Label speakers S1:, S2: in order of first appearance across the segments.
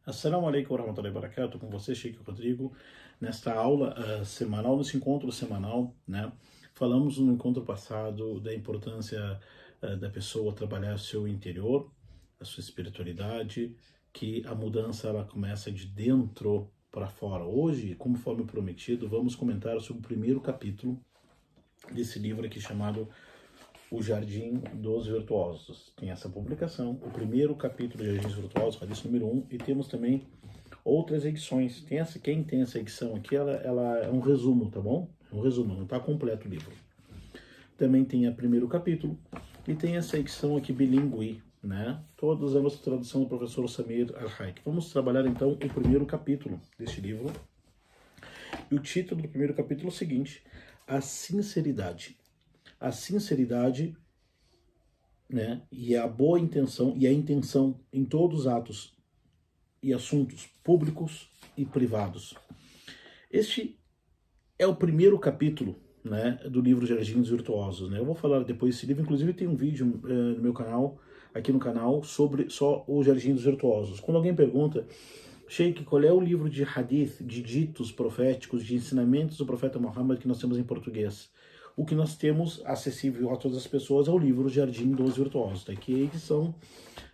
S1: Assalamu alaikum warahmatullahi wabarakatuh, com você, Sheikh Rodrigo. Nesta aula semanal, nesse encontro semanal, né, falamos no encontro passado da importância da pessoa trabalhar o seu interior, a sua espiritualidade, que a mudança ela começa de dentro para fora. Hoje, conforme prometido, vamos comentar sobre o primeiro capítulo desse livro aqui chamado O Jardim dos Virtuosos. Tem essa publicação, o primeiro capítulo de Jardins Virtuosos, Hadith número 1, e temos também outras edições. Quem tem essa edição aqui, ela é um resumo, tá bom? Um resumo, não está completo o livro. Também tem o primeiro capítulo, e tem essa edição aqui bilíngue, né? Todas elas tradução do professor Samir Al-Haik. Vamos trabalhar então o primeiro capítulo deste livro. E o título do primeiro capítulo é o seguinte: a sinceridade. A sinceridade, né, e a boa intenção e a intenção em todos os atos e assuntos públicos e privados. Este é o primeiro capítulo, né, do livro Jardins Virtuosos, né? Eu vou falar depois desse livro, inclusive tem um vídeo no meu canal, aqui no canal, sobre só o Jardins Virtuosos. Quando alguém pergunta, Sheikh, qual é o livro de hadith, de ditos proféticos, de ensinamentos do profeta Muhammad que nós temos em português? O que nós temos acessível a todas as pessoas é o livro Jardim dos Virtuosos, tá? Que é a edição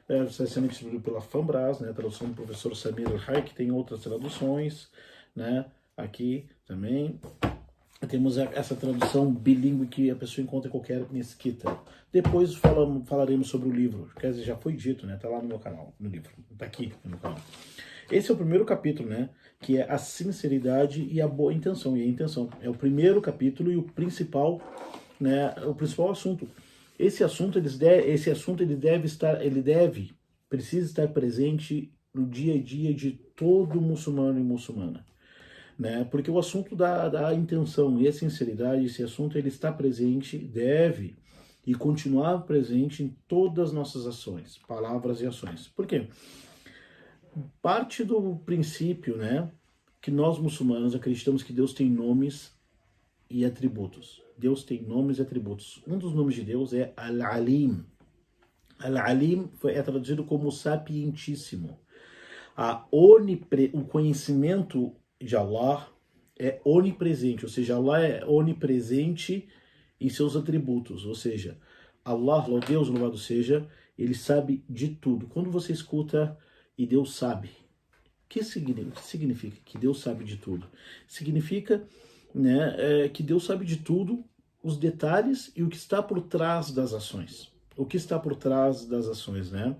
S1: está sendo distribuído pela Fambras, né? Tradução do professor Samir Al-Haik, tem outras traduções, né? Aqui também temos essa tradução bilíngue que a pessoa encontra em qualquer mesquita. Depois falaremos sobre o livro, quer dizer, já foi dito, né? Tá lá no meu canal, no livro, tá aqui no meu canal. Esse é o primeiro capítulo, né? Que é a sinceridade e a boa intenção. E a intenção é o primeiro capítulo e o principal, né? O principal assunto. Esse assunto precisa estar presente no dia a dia de todo muçulmano e muçulmana, né? Porque o assunto da intenção e a sinceridade, esse assunto ele está presente, deve e continuar presente em todas as nossas ações, palavras e ações. Por quê? Parte do princípio, né, que nós muçulmanos acreditamos que Deus tem nomes e atributos. Deus tem nomes e atributos. Um dos nomes de Deus é Al-Alim. Al-Alim é traduzido como sapientíssimo. O conhecimento de Allah é onipresente, ou seja, Allah é onipresente em seus atributos, ou seja, Allah, o Deus louvado seja, ele sabe de tudo. Quando você escuta e Deus sabe, o que significa que Deus sabe de tudo? Significa, né, que Deus sabe de tudo, os detalhes e o que está por trás das ações. O que está por trás das ações, né?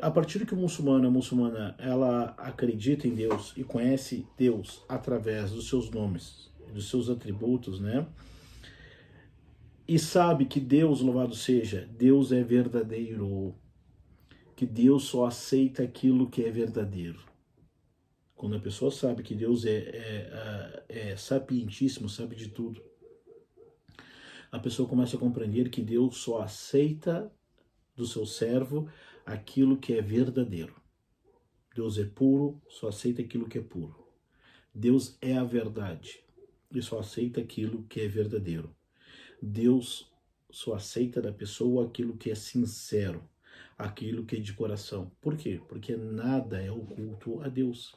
S1: A partir do que o muçulmano, a muçulmana, ela acredita em Deus e conhece Deus através dos seus nomes, dos seus atributos, né? E sabe que Deus, louvado seja, Deus é verdadeiro, que Deus só aceita aquilo que é verdadeiro. Quando a pessoa sabe que Deus é sapientíssimo, sabe de tudo, a pessoa começa a compreender que Deus só aceita do seu servo aquilo que é verdadeiro. Deus é puro, só aceita aquilo que é puro. Deus é a verdade e só aceita aquilo que é verdadeiro. Deus só aceita da pessoa aquilo que é sincero, aquilo que é de coração. Por quê? Porque nada é oculto a Deus.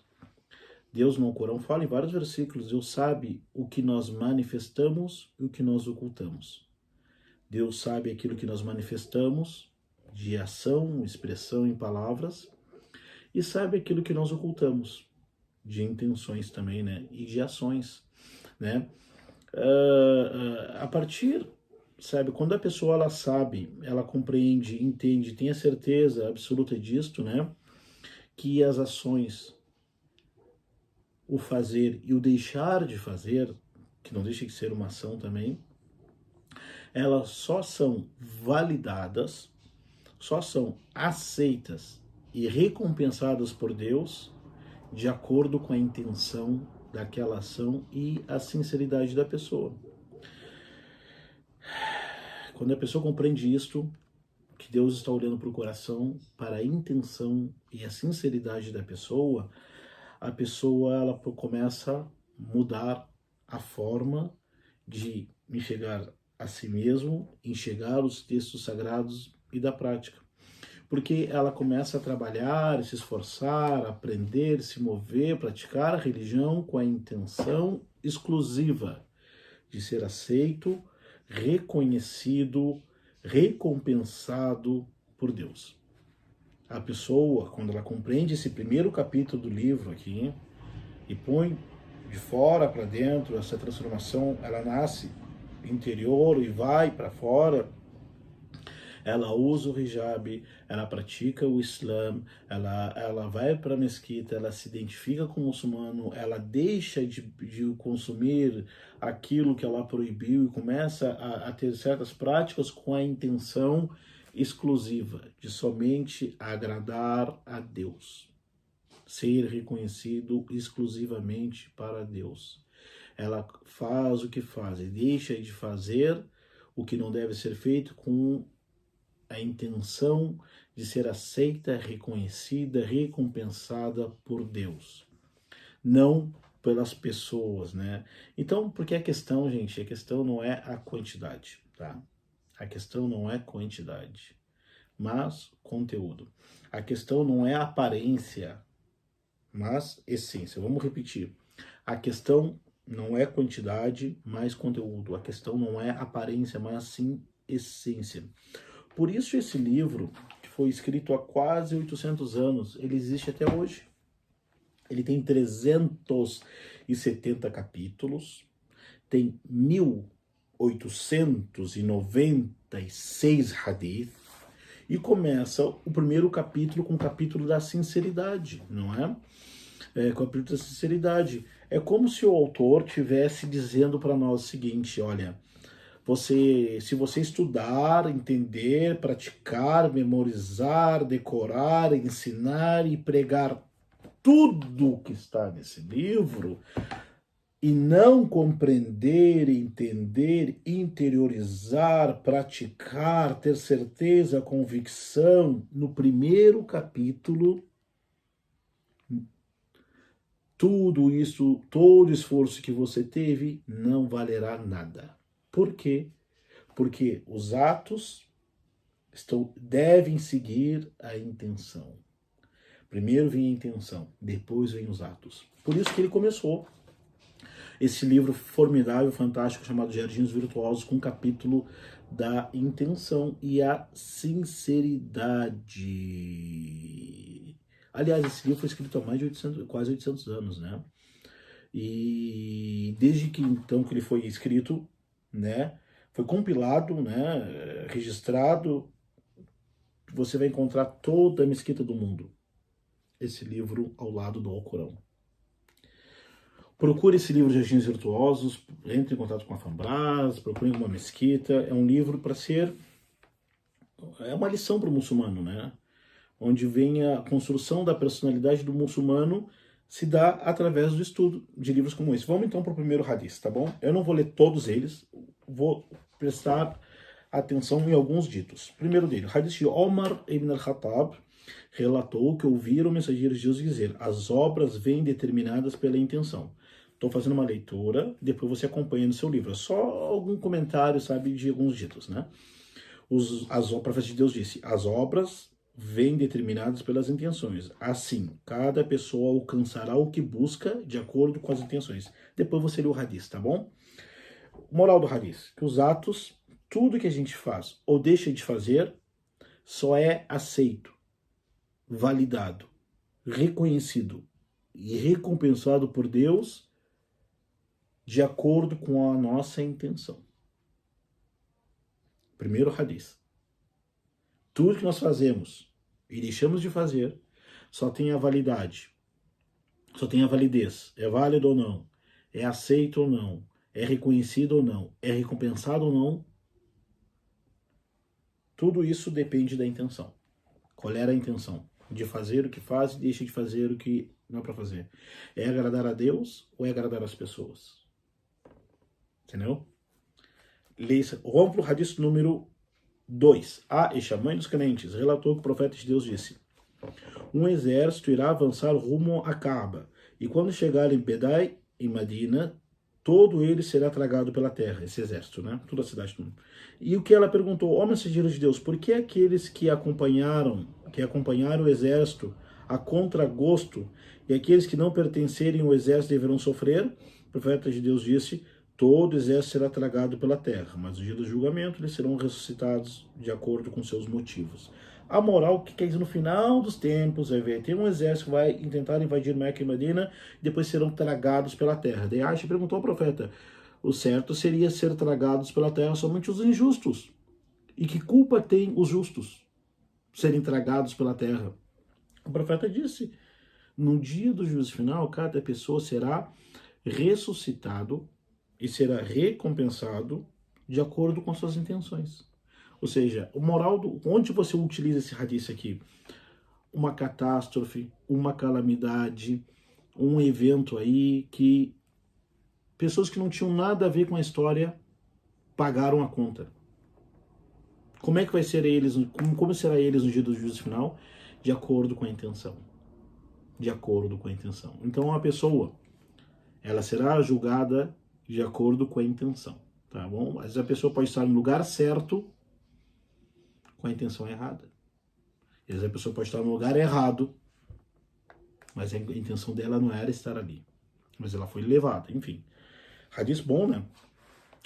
S1: Deus no Corão fala em vários versículos, Deus sabe o que nós manifestamos e o que nós ocultamos. Deus sabe aquilo que nós manifestamos de ação, expressão em palavras, e sabe aquilo que nós ocultamos de intenções também, né? E de ações, né? A partir, sabe, quando a pessoa ela sabe, ela compreende, entende, tem a certeza absoluta disto, né? Que as ações, o fazer e o deixar de fazer, que não deixa de ser uma ação também, elas só são validadas, só são aceitas e recompensadas por Deus de acordo com a intenção daquela ação e a sinceridade da pessoa. Quando a pessoa compreende isto, que Deus está olhando para o coração, para a intenção e a sinceridade da pessoa, a pessoa ela começa a mudar a forma de enxergar a si mesmo, enxergar os textos sagrados e da prática. Porque ela começa a trabalhar, se esforçar, aprender, se mover, praticar a religião com a intenção exclusiva de ser aceito, reconhecido, recompensado por Deus. A pessoa, quando ela compreende esse primeiro capítulo do livro aqui e põe de fora para dentro essa transformação, ela nasce interior e vai para fora. Ela usa o hijab, ela pratica o Islã, ela vai para a mesquita, ela se identifica com o muçulmano, ela deixa de consumir aquilo que ela proibiu e começa a ter certas práticas com a intenção exclusiva de somente agradar a Deus, ser reconhecido exclusivamente para Deus. Ela faz o que faz e deixa de fazer o que não deve ser feito com a intenção de ser aceita, reconhecida, recompensada por Deus, não pelas pessoas, né? Então, porque a questão, gente, a questão não é a quantidade, tá? A questão não é quantidade, mas conteúdo. A questão não é aparência, mas essência. Vamos repetir. A questão não é quantidade, mas conteúdo. A questão não é aparência, mas sim essência. Por isso esse livro, que foi escrito há quase 800 anos, ele existe até hoje. Ele tem 370 capítulos, tem 1896 hadith, e começa o primeiro capítulo com o capítulo da sinceridade, não é? Com o capítulo da sinceridade. É como se o autor estivesse dizendo para nós o seguinte, olha, se você estudar, entender, praticar, memorizar, decorar, ensinar e pregar tudo que está nesse livro e não compreender, entender, interiorizar, praticar, ter certeza, convicção no primeiro capítulo, tudo isso, todo esforço que você teve não valerá nada. Por quê? Porque os atos devem seguir a intenção. Primeiro vem a intenção, depois vem os atos. Por isso que ele começou esse livro formidável, fantástico, chamado Jardins Virtuosos, com o capítulo da intenção e a sinceridade. Aliás, esse livro foi escrito há mais de quase 800 anos, né? E desde que então que ele foi escrito, né, foi compilado, né, registrado, você vai encontrar toda a mesquita do mundo, esse livro ao lado do Alcorão. Procure esse livro de Jardins Virtuosos, entre em contato com a Fambras, procure uma mesquita, é um livro para ser, é uma lição para o muçulmano, né, onde vem a construção da personalidade do muçulmano se dá através do estudo de livros como esse. Vamos então para o primeiro hadith, tá bom? Eu não vou ler todos eles, vou prestar atenção em alguns ditos. Primeiro dele, hadith de Omar ibn al-Khattab relatou que ouviram o mensageiro de Deus dizer: as obras vêm determinadas pela intenção. Estou fazendo uma leitura, depois você acompanha no seu livro. É só algum comentário, sabe, de alguns ditos, né? O profeta de Deus disse: as obras vêm determinadas pelas intenções. Assim, cada pessoa alcançará o que busca de acordo com as intenções. Depois você lê o hadith, tá bom? Moral do hadith, que os atos, tudo que a gente faz ou deixa de fazer, só é aceito, validado, reconhecido e recompensado por Deus de acordo com a nossa intenção. Primeiro hadith. Tudo que nós fazemos e deixamos de fazer só tem a validade, só tem a validez. É válido ou não, é aceito ou não, é reconhecido ou não, é recompensado ou não. Tudo isso depende da intenção. Qual era a intenção? De fazer o que faz e deixa de fazer o que não é para fazer. É agradar a Deus ou é agradar as pessoas? Entendeu? Vamos para o hadith número 2. Aisha, mãe dos crentes, relatou que o profeta de Deus disse: um exército irá avançar rumo a Kaaba, e quando chegar em Bedai, em Medina, todo ele será tragado pela terra, esse exército, né? Toda a cidade. E o que ela perguntou, ó mensageiro de Deus, por que aqueles que acompanharam o exército a contragosto e aqueles que não pertencerem ao exército deverão sofrer? O profeta de Deus disse, todo o exército será tragado pela terra, mas no dia do julgamento eles serão ressuscitados de acordo com seus motivos. A moral, que é isso? No final dos tempos, vai ver, tem um exército que vai tentar invadir Meca e Medina e depois serão tragados pela terra. Daí Aisha perguntou ao profeta, o certo seria ser tragados pela terra somente os injustos. E que culpa tem os justos serem tragados pela terra? O profeta disse, no dia do juízo final, cada pessoa será ressuscitado e será recompensado de acordo com suas intenções. Ou seja, o moral onde você utiliza esse hadith aqui? Uma catástrofe, uma calamidade, um evento aí que pessoas que não tinham nada a ver com a história pagaram a conta. Como é que vai ser eles, como será eles no dia do juízo final? De acordo com a intenção. De acordo com a intenção. Então a pessoa, ela será julgada de acordo com a intenção, tá bom? Mas a pessoa pode estar no lugar certo com a intenção errada. Às vezes a pessoa pode estar no lugar errado, mas a intenção dela não era estar ali. Mas ela foi levada, enfim. Hadith bom, né?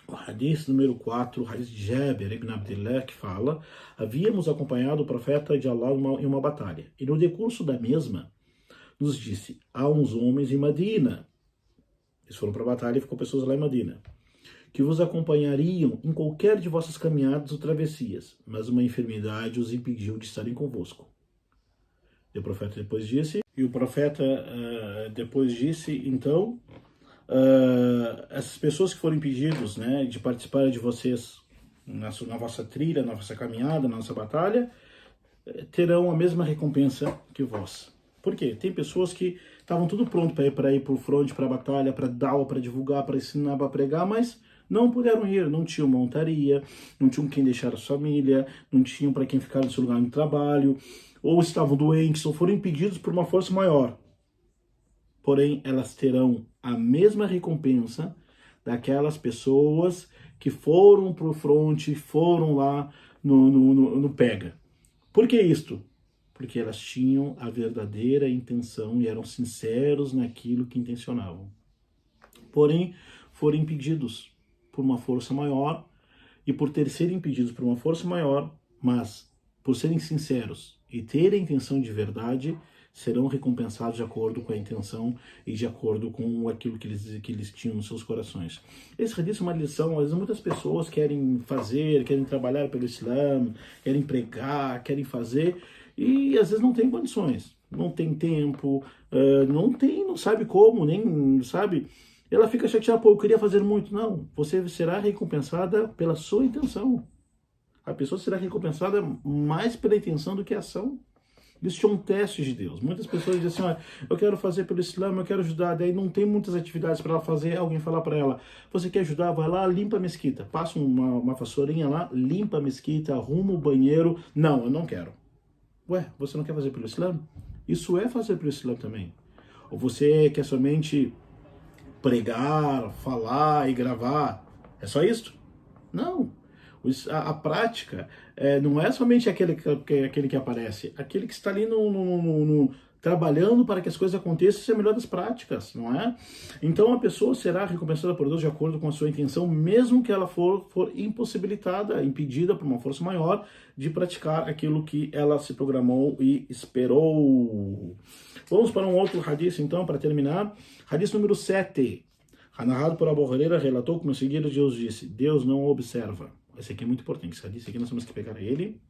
S1: O hadith número 4, o hadith de Jabir ibn Abdillah, que fala, havíamos acompanhado o profeta de Allah em uma batalha. E no decurso da mesma, nos disse, há uns homens em Madina. Eles foram para a batalha e ficou pessoas lá em Madina. Que vos acompanhariam em qualquer de vossas caminhadas ou travessias, mas uma enfermidade os impediu de estarem convosco. E o profeta depois disse, então, essas pessoas que foram impedidos, né, de participar de vocês na vossa trilha, na vossa caminhada, na nossa batalha, terão a mesma recompensa que vós. Por quê? Tem pessoas que estavam tudo pronto para ir para o fronte, para a batalha, para dar aula, para divulgar, para ensinar, para pregar, mas não puderam ir, não tinham montaria, não tinham quem deixar a sua família, não tinham para quem ficar no seu lugar de trabalho, ou estavam doentes, ou foram impedidos por uma força maior. Porém, elas terão a mesma recompensa daquelas pessoas que foram para o fronte, foram lá no pega. Por que isto? Porque elas tinham a verdadeira intenção e eram sinceros naquilo que intencionavam. Porém, foram impedidos por uma força maior, e por serem impedidos por uma força maior, mas por serem sinceros e terem intenção de verdade, serão recompensados de acordo com a intenção e de acordo com aquilo que eles tinham nos seus corações. Esse hadith é uma lição. Às vezes muitas pessoas querem trabalhar pelo Islã, querem pregar, querem fazer, e às vezes não tem condições, não tem tempo, não sabe como, nem sabe. Ela fica chateada, pô, eu queria fazer muito. Não, você será recompensada pela sua intenção. A pessoa será recompensada mais pela intenção do que a ação. Isso é um teste de Deus. Muitas pessoas dizem assim, eu quero fazer pelo Islã, eu quero ajudar, daí não tem muitas atividades para ela fazer, alguém falar para ela, você quer ajudar? Vai lá, limpa a mesquita. Passa uma vassourinha lá, limpa a mesquita, arruma o banheiro. Não, eu não quero. Ué, você não quer fazer pelo Islã? Isso é fazer pelo Islã também. Ou você quer somente pregar, falar e gravar? É só isso? Não. A prática não é somente aquele que aparece, aquele que está ali trabalhando para que as coisas aconteçam, isso é a melhor das práticas, não é? Então a pessoa será recompensada por Deus de acordo com a sua intenção, mesmo que ela for impossibilitada, impedida por uma força maior de praticar aquilo que ela se programou e esperou. Vamos para um outro hadith então, para terminar. Hadith número 7. Narrado por Abu Huraira, relatou como seguinte: Deus disse, Deus não observa. Esse aqui é muito importante, esse aqui nós temos que pegar ele,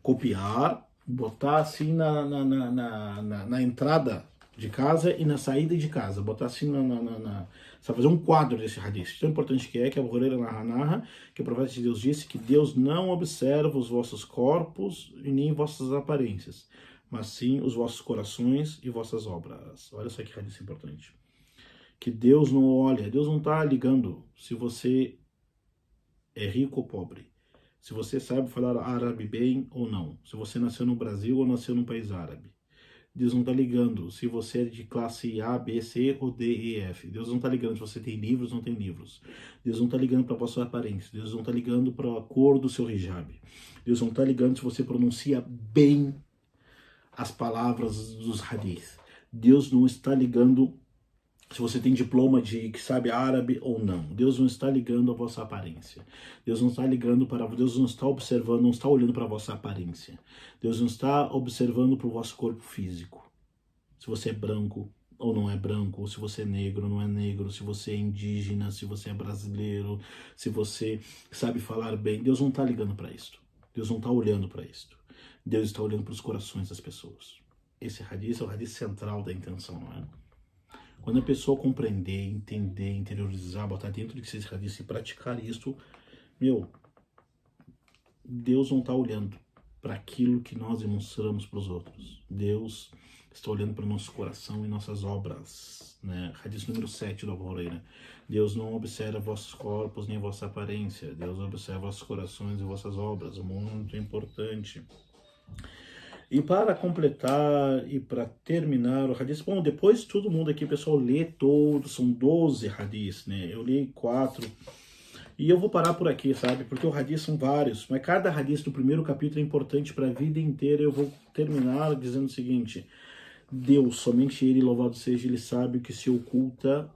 S1: copiar, botar assim na entrada de casa e na saída de casa, botar assim fazer um quadro desse hadith. Tão importante que é que a Abu Huraira narra que o profeta de Deus disse que Deus não observa os vossos corpos e nem vossas aparências, mas sim os vossos corações e vossas obras. Olha só que hadith importante. Que Deus não olha, Deus não está ligando se você é rico ou pobre, se você sabe falar árabe bem ou não, se você nasceu no Brasil ou nasceu num país árabe. Deus não está ligando se você é de classe A, B, C ou D, E, F. Deus não está ligando se você tem livros ou não tem livros. Deus não está ligando para a sua aparência. Deus não está ligando para a cor do seu hijab. Deus não está ligando se você pronuncia bem as palavras dos hadith. Deus não está ligando se você tem diploma de que sabe árabe ou não. Deus não está ligando a vossa aparência. Deus não está ligando para, Deus não está observando, não está olhando para a vossa aparência. Deus não está observando para o vosso corpo físico. Se você é branco ou não é branco, ou se você é negro ou não é negro, se você é indígena, se você é brasileiro, se você sabe falar bem. Deus não está ligando para isto. Deus não está olhando para isto. Deus está olhando para os corações das pessoas. Esse hadith é o hadith central da intenção, não é? Quando a pessoa compreender, entender, interiorizar, botar dentro de si esse hadith e praticar isso, Deus não está olhando para aquilo que nós demonstramos para os outros. Deus está olhando para o nosso coração e nossas obras, né? Hadith número 7 do Abu Huraira. Deus não observa vossos corpos nem vossa aparência. Deus observa vossos corações e vossas obras. Muito importante. E para completar e para terminar o hadith, bom, depois todo mundo aqui, pessoal, lê todos, são 12 hadiths, né? Eu li 4 e eu vou parar por aqui, sabe? Porque o hadith são vários, mas cada hadith do primeiro capítulo é importante para a vida inteira. Eu vou terminar dizendo o seguinte: Deus, somente Ele, louvado seja, Ele sabe o que se oculta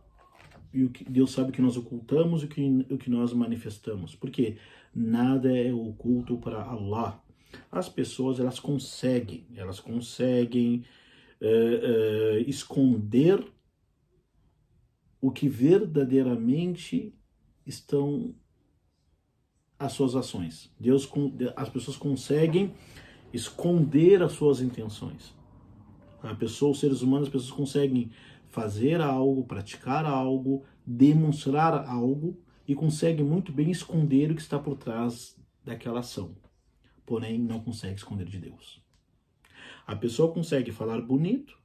S1: e o que Deus sabe o que nós ocultamos e o que nós manifestamos. Porque nada é oculto para Allah. As pessoas, elas conseguem esconder o que verdadeiramente estão as suas ações. As pessoas conseguem esconder as suas intenções. Os seres humanos, as pessoas conseguem fazer algo, praticar algo, demonstrar algo e conseguem muito bem esconder o que está por trás daquela ação. Porém, não consegue esconder de Deus. A pessoa consegue falar bonito,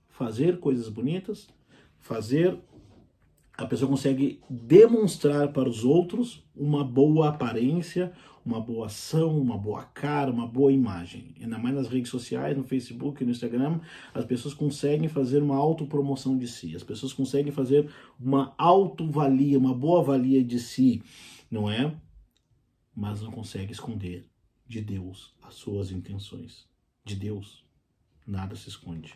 S1: fazer coisas bonitas, a pessoa consegue demonstrar para os outros uma boa aparência, uma boa ação, uma boa cara, uma boa imagem. Ainda mais nas redes sociais, no Facebook, no Instagram, as pessoas conseguem fazer uma autopromoção de si, as pessoas conseguem fazer uma autovalia, uma boa valia de si, não é? Mas não consegue esconder de Deus as suas intenções. De Deus, nada se esconde.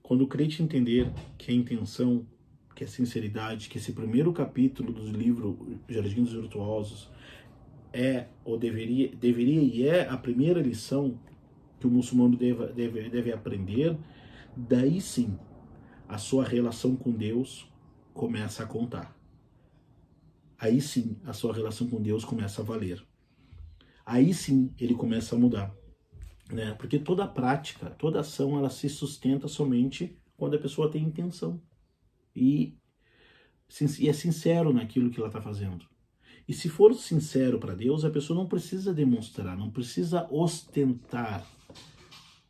S1: Quando o crente entender que a intenção, que a sinceridade, que esse primeiro capítulo do livro Jardim dos Virtuosos deveria e é a primeira lição que o muçulmano deve aprender, daí sim a sua relação com Deus começa a contar. Aí sim a sua relação com Deus começa a valer. Aí sim ele começa a mudar, né? Porque toda prática, toda ação, ela se sustenta somente quando a pessoa tem intenção e é sincero naquilo que ela está fazendo. E se for sincero para Deus, a pessoa não precisa demonstrar, não precisa ostentar.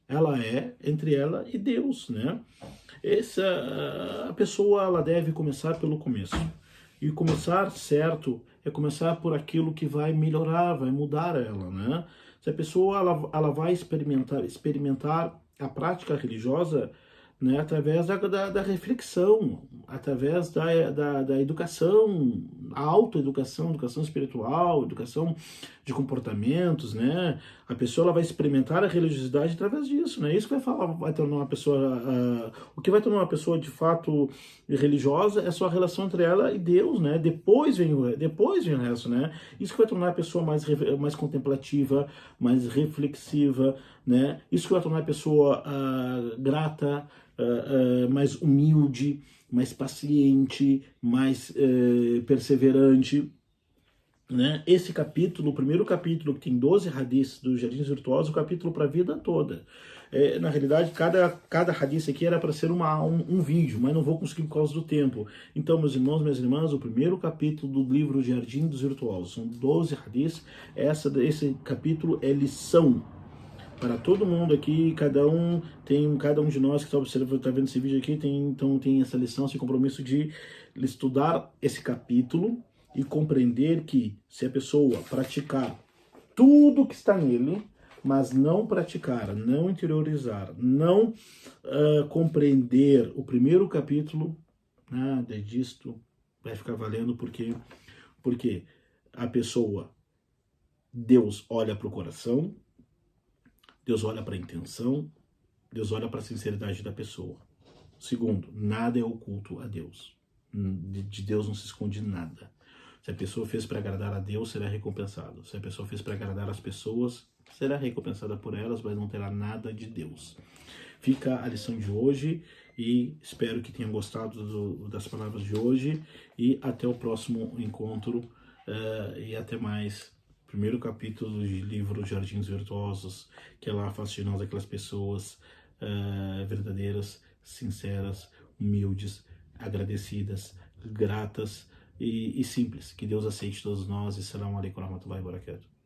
S1: Ela é entre ela e Deus, né? A pessoa, ela deve começar pelo começo. E começar certo é começar por aquilo que vai melhorar, vai mudar ela, né? Se a pessoa ela vai experimentar a prática religiosa, né, através da reflexão, através da educação, a autoeducação, educação espiritual, educação de comportamentos, né? A pessoa ela vai experimentar a religiosidade através disso, né? Isso que vai tornar uma pessoa, o que vai tornar uma pessoa de fato religiosa é só a relação entre ela e Deus, né? Depois vem o resto, né? Isso que vai tornar a pessoa mais contemplativa, mais reflexiva, né? Isso que vai tornar a pessoa grata, mais humilde, mais paciente, mais perseverante, né? Esse capítulo, o primeiro capítulo, que tem 12 hadiths do Jardim Virtuoso, o capítulo para a vida toda. Na realidade, cada hadith aqui era para ser um vídeo, mas não vou conseguir por causa do tempo. Então, meus irmãos, minhas irmãs, o primeiro capítulo do livro Jardim dos Virtuosos, são 12 hadiths. Esse capítulo é lição para todo mundo aqui, cada um de nós que está vendo esse vídeo aqui, tem essa lição, esse compromisso de estudar esse capítulo e compreender que se a pessoa praticar tudo que está nele, mas não praticar, não interiorizar, não compreender o primeiro capítulo, nada disto vai ficar valendo, porque a pessoa, Deus olha para o coração, Deus olha para a intenção, Deus olha para a sinceridade da pessoa. Segundo, nada é oculto a Deus. De Deus não se esconde nada. Se a pessoa fez para agradar a Deus, será recompensado. Se a pessoa fez para agradar as pessoas, será recompensada por elas, mas não terá nada de Deus. Fica a lição de hoje e espero que tenham gostado das palavras de hoje e até o próximo encontro e até mais. Primeiro capítulo de livro Jardins Virtuosos, que Allah faz de nós aquelas pessoas verdadeiras, sinceras, humildes, agradecidas, gratas e simples. Que Deus aceite todos nós. Assalamu alaikum warahmatullahi wabarakatuh.